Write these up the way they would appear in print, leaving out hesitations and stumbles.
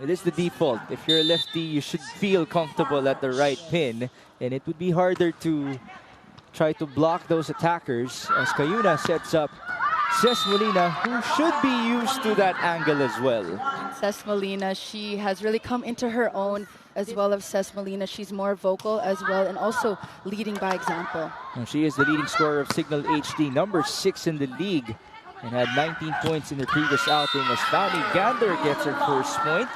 It is the default. If you're a lefty, you should feel comfortable at the right pin. And it would be harder to try to block those attackers as Cayuna sets up Ces Molina, who should be used to that angle as well. Ces Molina, she has really come into her own as well as Ces Molina. She's more vocal as well and also leading by example. And she is the leading scorer of Cignal HD, number 6 in the league, and had 19 points in the previous outing as Fanny Gander gets her first point.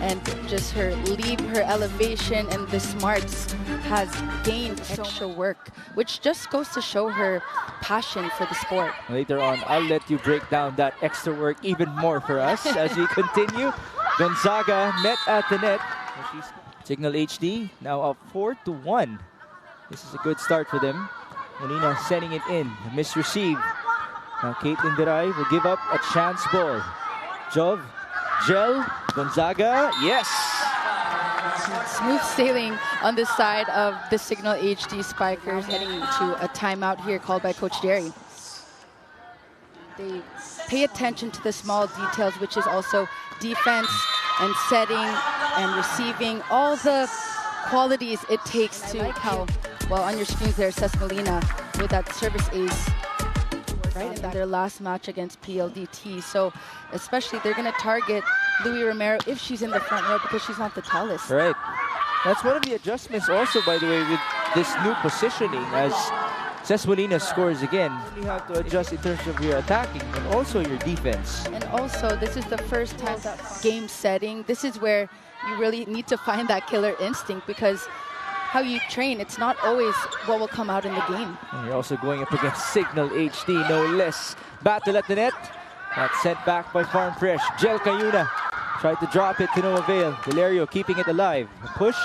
And just her leap, her elevation, and the smarts has gained extra work, which just goes to show her passion for the sport. Later on, I'll let you break down that extra work even more for us as we continue. Gonzaga met at the net. Cignal HD now up 4-1. This is a good start for them. Molina sending it in, misreceive. Now Caitlin Biray will give up a chance ball. Jov, Gel, Gonzaga, yes! Smooth sailing on the side of the Cignal HD Spikers, heading to a timeout here called by Coach Derry. They pay attention to the small details, which is also defense and setting and receiving, all the qualities it takes to how, well, on your screens there, Ces Molina with that service ace right in their last match against PLDT. So especially they're going to target Louis Romero if she's in the front row because she's not the tallest. Right. That's one of the adjustments also, by the way, with this new positioning as Ces Molina scores again. You have to adjust in terms of your attacking and also your defense. And also, this is the first time that game setting. This is where you really need to find that killer instinct because how you train, it's not always what will come out in the game. And you're also going up against Cignal HD, no less. Battle at the net. That's sent back by Farm Fresh. Gel Cayuna tried to drop it to no avail. Valerio keeping it alive. A push.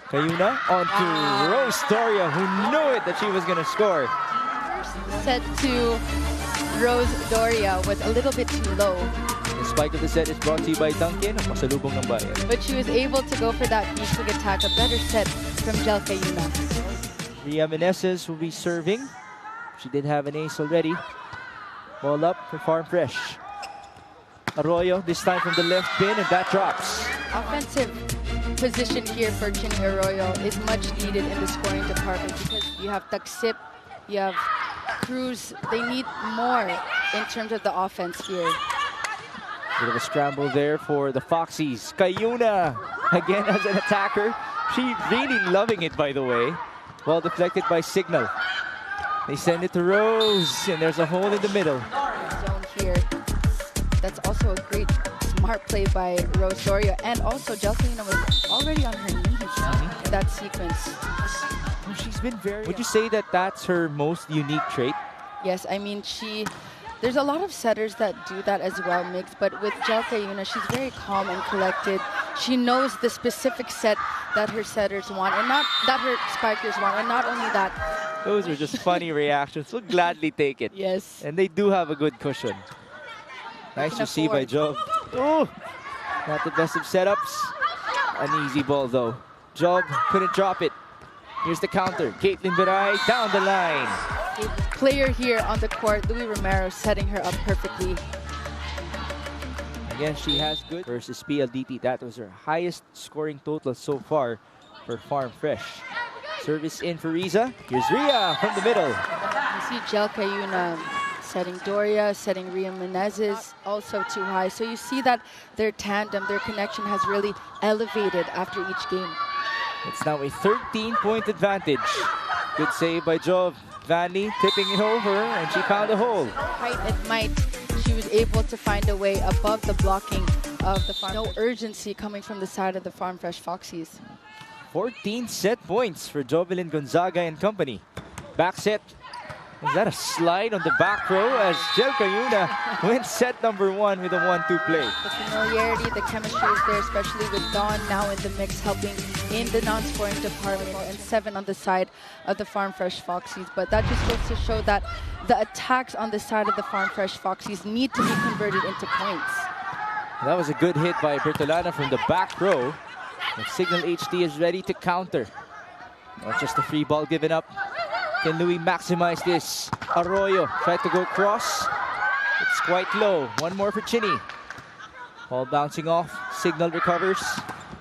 Cayuna onto Rose Doria, who knew it that she was going to score. Set to Rose Doria was a little bit too low. The spike of the set is brought to you by Duncan, ang pasalubong ng bayan. But she was able to go for that basic attack, a better set from Gel Cayuna. Ria Meneses will be serving. She did have an ace already. Ball up for Farm Fresh. Arroyo, this time from the left pin, and that drops. Offensive position here for Chinny Arroyo is much needed in the scoring department because you have Taksip, you have Cruz. They need more in terms of the offense here. Bit of a scramble there for the Foxies. Cayuna, again as an attacker. She really loving it, by the way. Well deflected by Cignal. They send it to Rose, and there's a hole in the middle. Zone here. That's also a great smart play by Rose Doria. And also, Gel Cayuna was already on her knees in that sequence. She's been very... Would you say that that's her most unique trait? Yes, I mean, there's a lot of setters that do that as well, Mix, but with Gel Cayuna, she's very calm and collected. She knows the specific set that her setters want, and not that her spikers want, and not only that. Those are just funny reactions. We'll gladly take it. Yes. And they do have a good cushion. Nice to see by Job. Oh, not the best of setups. An easy ball, though. Job couldn't drop it. Here's the counter. Caitlin Biray down the line. Player here on the court, Louis Romero, setting her up perfectly. Again, she has good versus PLDT. That was her highest scoring total so far for Farm Fresh. Service in for Riza. Here's Ria from the middle. You see Gel Cayuna setting Doria, setting Ria Menezes, also too high. So you see that their tandem, their connection has really elevated after each game. It's now a 13-point advantage. Good save by Jov. Vanley tipping it over, and she found a hole. Height and might, she was able to find a way above the blocking of the Farm. No urgency coming from the side of the Farm Fresh Foxies. 14 set points for Jovelyn Gonzaga and company. Back set. Was that a slide on the back row as Gel Cayuna wins set number 1 with a 1-2 play? The familiarity, the chemistry is there, especially with Dawn now in the mix, helping in the non-scoring department, and 7 on the side of the Farm Fresh Foxies. But that just goes to show that the attacks on the side of the Farm Fresh Foxies need to be converted into points. That was a good hit by Bertolana from the back row. And Cignal HD is ready to counter. Not just a free ball given up. Can Louis maximize this? Arroyo tried to go cross. It's quite low. One more for Chinny. Ball bouncing off. Cignal recovers.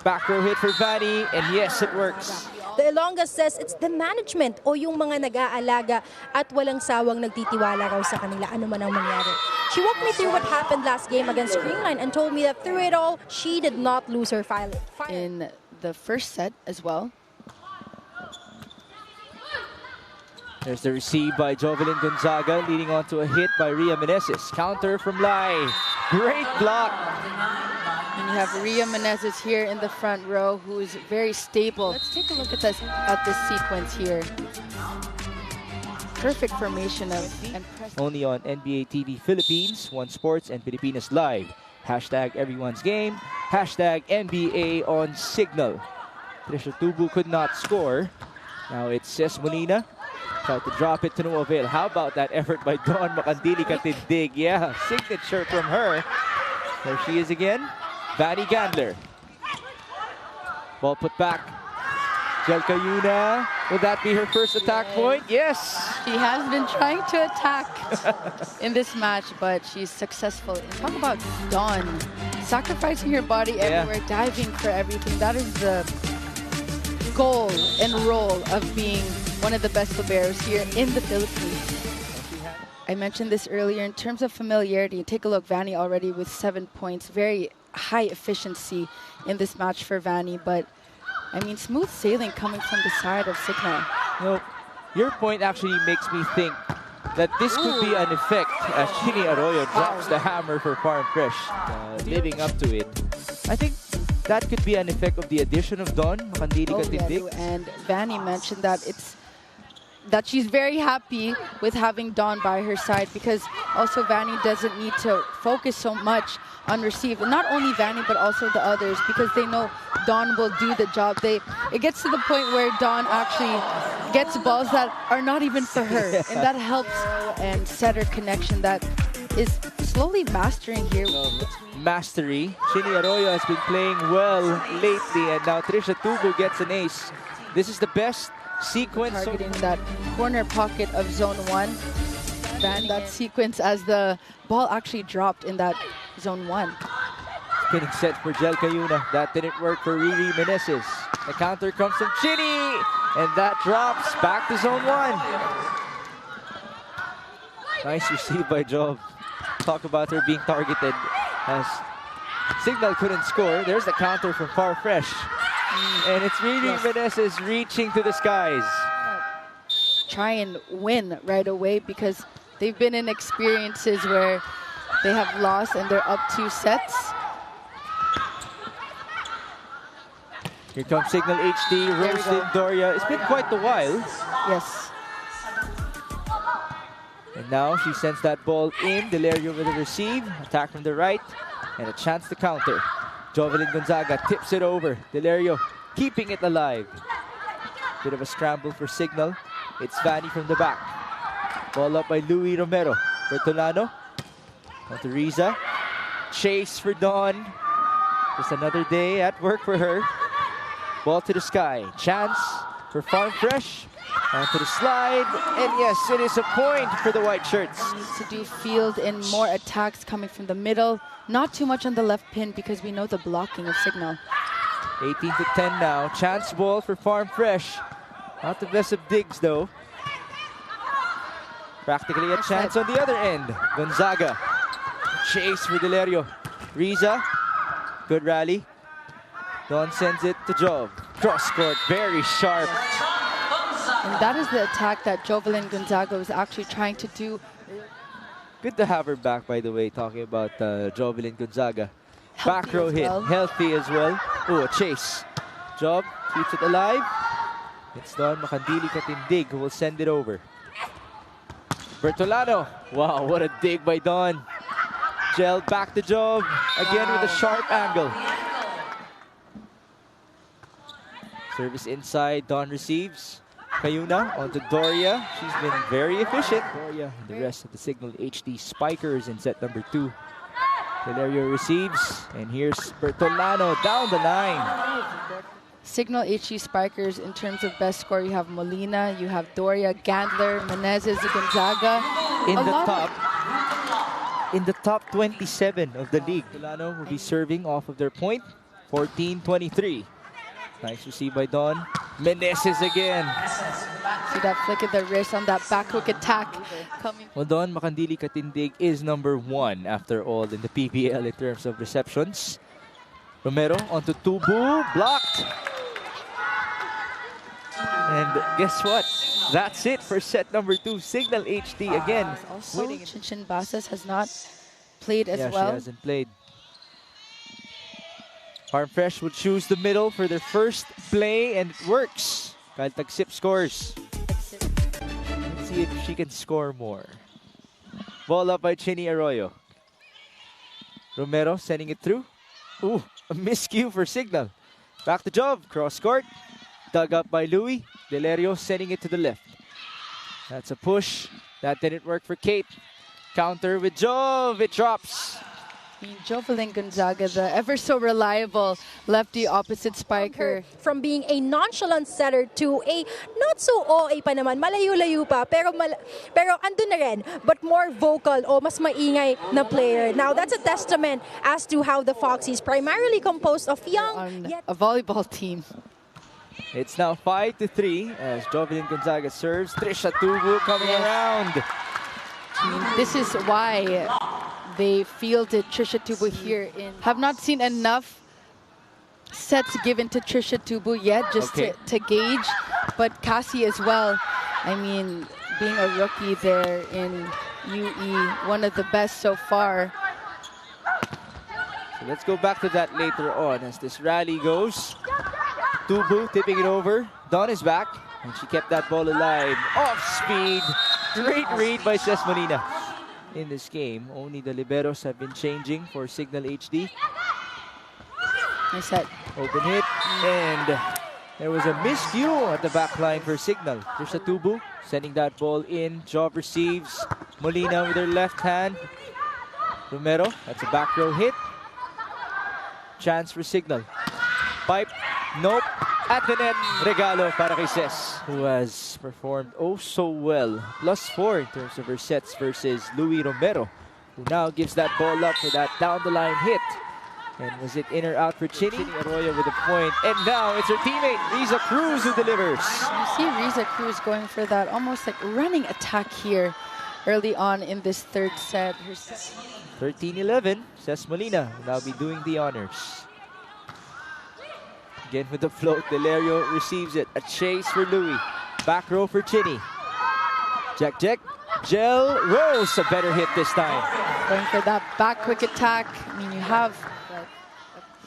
Back row hit for Vanny. And yes, it works. The Ilonga says it's the management o yung mga nag-aalaga at walang sawang nagtitiwala raw sa kanila ano man ang mangyari. She walked me through what happened last game against Creamline and told me that through it all, she did not lose her fire. In the first set as well. There's the receive by Jovelyn Gonzaga, leading on to a hit by Rhea Meneses. Counter from Lai. Great block. And you have Rhea Menezes here in the front row, who is very stable. Let's take a look at this sequence here. Perfect formation of only on NBA TV Philippines, One Sports, and Pilipinas Live. Hashtag everyone's game. Hashtag NBA on Cignal. Trisha Tubu could not score. Now it's Ces Molina. Tried to drop it to no avail. How about that effort by Dawn Makandili Katindig? Yeah, signature from her. There she is again. Vanny Gandler. Ball put back. Jelka Yuna. Will that be her first attack point? Yes. She has been trying to attack in this match, but she's successful. Talk about Dawn. Sacrificing her body everywhere, diving for everything. That is the goal and role of being one of the best liberos here in the Philippines. I mentioned this earlier in terms of familiarity. Take a look, Vanny already with 7 points. Very high efficiency in this match for Vanny, but I mean, smooth sailing coming from the side of Cignal. No, your point actually makes me think that this could be an effect as Chini Arroyo drops the hammer for Farm Fresh, living up to it. I think that could be an effect of the addition of Dawn Makandili Katindig. And Vanny mentioned that she's very happy with having Dawn by her side, because also Vanny doesn't need to focus so much on receive. And not only Vanny, but also the others, because they know Dawn will do the job. It gets to the point where Dawn actually gets balls that are not even for her. Yeah. And that helps and setter connection that is slowly mastering here. Mastery. Chini Arroyo has been playing well lately, and now Trisha Tubu gets an ace. This is the best sequence. Targeting that corner pocket of zone 1. Vanny that sequence as the ball actually dropped in that zone 1. Spinning set for Jelka Yuna. That didn't work for Riri Meneses. The counter comes from Chini, and that drops back to zone 1. Nice receive by Job. Talk about her being targeted as Cignal couldn't score. There's the counter from Farm Fresh. And it's Riri Meneses reaching to the skies. Try and win right away, because they've been in experiences where they have lost and they're up 2 sets. Here comes Cignal HD, roasted Doria. It's been quite a while. Yes. And now she sends that ball in. Delerio with the receive. Attack from the right. And a chance to counter. Jovelyn Gonzaga tips it over. Delerio keeping it alive. Bit of a scramble for Cignal. It's Vanny from the back. Ball up by Louis Romero. Bertolano. On to Riza. Chase for Dawn. Just another day at work for her. Ball to the sky. Chance for Farm Fresh. Onto the slide. And yes, it is a point for the white shirts. Needs to do field and more attacks coming from the middle. Not too much on the left pin, because we know the blocking of Cignal. 18-10 now. Chance ball for Farm Fresh. Not the best of digs though. Practically a chance on the other end. Gonzaga. Chase for Delerio. Riza. Good rally. Dawn sends it to Jove. Cross court, very sharp. And that is the attack that Jovelyn Gonzaga was actually trying to do. Good to have her back, by the way, talking about Jovelyn Gonzaga. Back row hit, healthy as well. Oh, a chase. Job keeps it alive. It's Dawn Makandili Katindig who will send it over. Bertolano. Wow, what a dig by Dawn. Gel back to Job. Again with a sharp angle. Service inside. Dawn receives. Kayuna onto Doria. She's been very efficient. Doria and the rest of the Cignal HD Spikers in set number 2. Delerio receives. And here's Bertolano down the line. Cignal HD Spikers, in terms of best score, you have Molina, you have Doria, Gandler, Menezes, Gonzaga. In the top. in the top 27 of the league. Tulano will be serving off of their point. 14-23. Nice receive by Don. Meneses again. See that flick of the wrist on that back hook attack coming. Well, Don Makandili Katindig is number 1 after all in the PVL in terms of receptions. Romero onto Tubu, blocked. And guess what? That's it for set number 2. Cignal HD again. Also, Chinchin Basas has not played as well. She hasn't played. Farm Fresh would choose the middle for their first play, and it works. Kyle Tagsip scores. Let's see if she can score more. Ball up by Chinny Arroyo. Romero sending it through. Ooh, a miscue for Cignal. Back to Jove, cross court. Dug up by Louis. Delerio sending it to the left. That's a push. That didn't work for Kate. Counter with Jove. It drops. Jovelyn Gonzaga, the ever so reliable lefty opposite spiker. From being a nonchalant setter to a not so OA pa naman, malayo-layo pa, pero andun na rin, but more vocal o mas maingay na player. Now that's a testament as to how the Foxies, primarily composed of young, yet a volleyball team. It's now 5-3 as Jovelyn Gonzaga serves. Trisha Tubu coming around. This is why they fielded Trisha Tubu here. Have not seen enough sets given to Trisha Tubu yet, just to gauge. But Cassie as well. I mean, being a rookie there in UE, one of the best so far. So let's go back to that later on as this rally goes. Tubu tipping it over. Dawn is back, and she kept that ball alive. Off speed. Great read by Ces Molina. In this game, only the liberos have been changing for Cignal HD. Nice set. Open hit, and there was a miscue at the back line for Cignal. Trisha Tubu sending that ball in. Jove receives. Molina with her left hand. Romero, that's a back row hit. Chance for Cignal. Pipe, nope. At the net, regalo para kay Ces, who has performed oh so well. +4 in terms of her sets versus Louis Romero, who now gives that ball up for that down-the-line hit. And was it in or out for Chinny? Arroyo with a point. And now it's her teammate, Riza Cruz, who delivers. You see Riza Cruz going for that almost like running attack here early on in this third set. 13-11, Ces Molina will now be doing the honors. Again with the float, Delerio receives it. A chase for Louis. Back row for Chinny. Jack, Gel Rose, a better hit this time. Going for that back quick attack. I mean,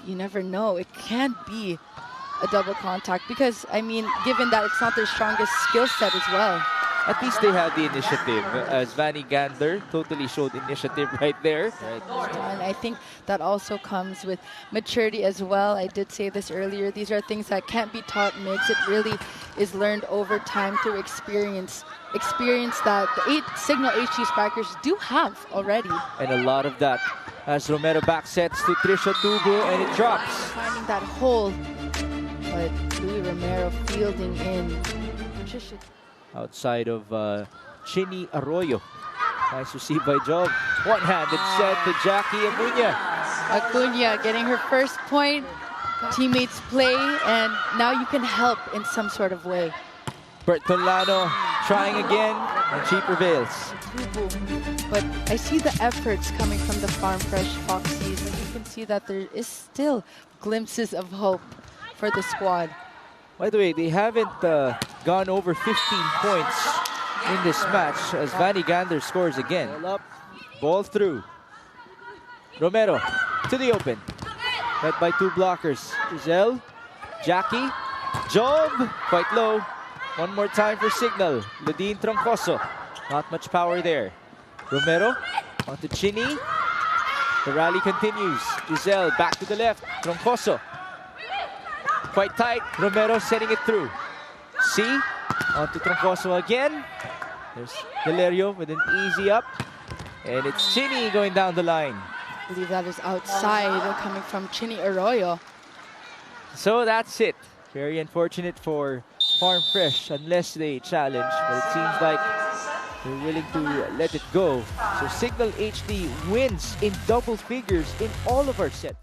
you never know. It can be a double contact because, I mean, given that it's not their strongest skill set as well. At least they have the initiative, as Vanny Gandler totally showed initiative right there. And I think that also comes with maturity as well. I did say this earlier. These are things that can't be taught mix. It really is learned over time through experience. Experience that the Cignal HD Spikers do have already. And a lot of that as Romero back sets to Trisha Tubu, and it drops. Finding that hole, but Louis Romero fielding in. Trisha. Outside of Chinny Arroyo. Nice receive by Jove. One-handed set to Jackie Acuña. Acuña getting her first point. Teammates play, and now you can help in some sort of way. Bertolano trying again, and she prevails. But I see the efforts coming from the Farm Fresh Foxies, and you can see that there is still glimpses of hope for the squad. By the way, they haven't gone over 15 points in this match as Vanny Gander scores again. Ball up, ball through. Romero to the open. Led by 2 blockers. Giselle, Jackie, Job, quite low. One more time for Cignal. Ladine Troncoso. Not much power there. Romero onto Chinny. The rally continues. Giselle back to the left. Troncoso. Quite tight. Romero sending it through. C onto Troncoso again. There's Delerio with an easy up. And it's Chinny going down the line. I believe that is outside coming from Chinny Arroyo. So that's it. Very unfortunate for Farm Fresh unless they challenge. But it seems like They're willing to let it go. So Cignal HD wins in double figures in all of our sets.